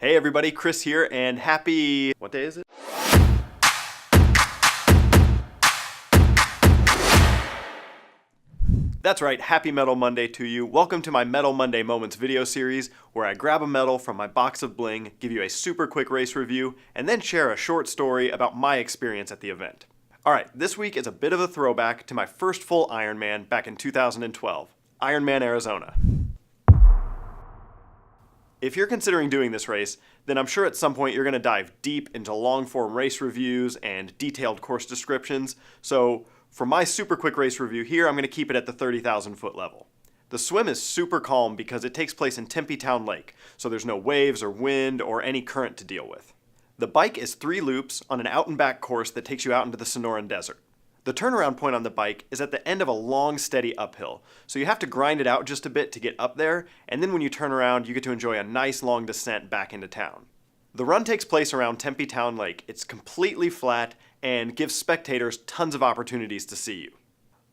Hey everybody, Chris here, and happy... what day is it? That's right, happy Metal Monday to you. Welcome to my Metal Monday Moments video series, where I grab a medal from my box of bling, give you a super quick race review, and then share a short story about my experience at the event. Alright, this week is a bit of a throwback to my first full Ironman back in 2012, IRONMAN Arizona. If you're considering doing this race, then I'm sure at some point you're going to dive deep into long-form race reviews and detailed course descriptions, so for my super quick race review here, I'm going to keep it at the 30,000 foot level. The swim is super calm because it takes place in Tempe Town Lake, so there's no waves or wind or any current to deal with. The bike is 3 loops on an out-and-back course that takes you out into the Sonoran Desert. The turnaround point on the bike is at the end of a long, steady uphill, so you have to grind it out just a bit to get up there, and then when you turn around, you get to enjoy a nice long descent back into town. The run takes place around Tempe Town Lake. It's completely flat and gives spectators tons of opportunities to see you.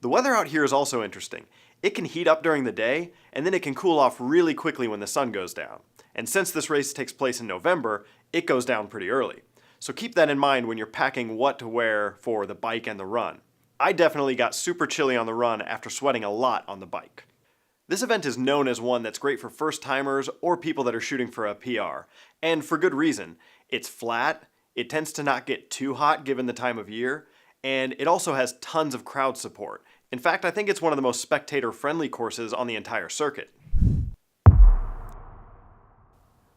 The weather out here is also interesting. It can heat up during the day, and then it can cool off really quickly when the sun goes down. And since this race takes place in November, it goes down pretty early. So keep that in mind when you're packing what to wear for the bike and the run. I definitely got super chilly on the run after sweating a lot on the bike. This event is known as one that's great for first-timers or people that are shooting for a PR, and for good reason. It's flat, it tends to not get too hot given the time of year, and it also has tons of crowd support. In fact, I think it's one of the most spectator-friendly courses on the entire circuit.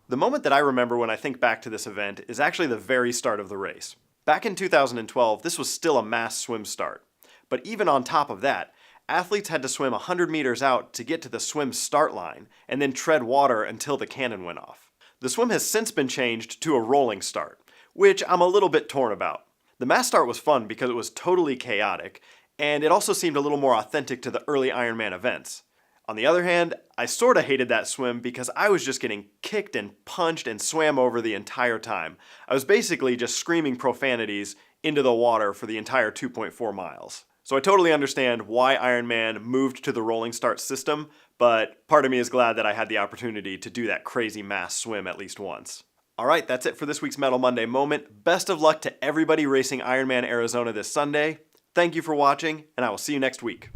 The moment that I remember when I think back to this event is actually the very start of the race. Back in 2012, this was still a mass swim start. But even on top of that, athletes had to swim 100 meters out to get to the swim start line and then tread water until the cannon went off. The swim has since been changed to a rolling start, which I'm a little bit torn about. The mass start was fun because it was totally chaotic, and it also seemed a little more authentic to the early Ironman events. On the other hand, I sorta hated that swim because I was just getting kicked and punched and swam over the entire time. I was basically just screaming profanities into the water for the entire 2.4 miles. So I totally understand why Ironman moved to the rolling start system, but part of me is glad that I had the opportunity to do that crazy mass swim at least once. Alright, that's it for this week's Metal Monday moment. Best of luck to everybody racing Ironman Arizona this Sunday. Thank you for watching, and I will see you next week.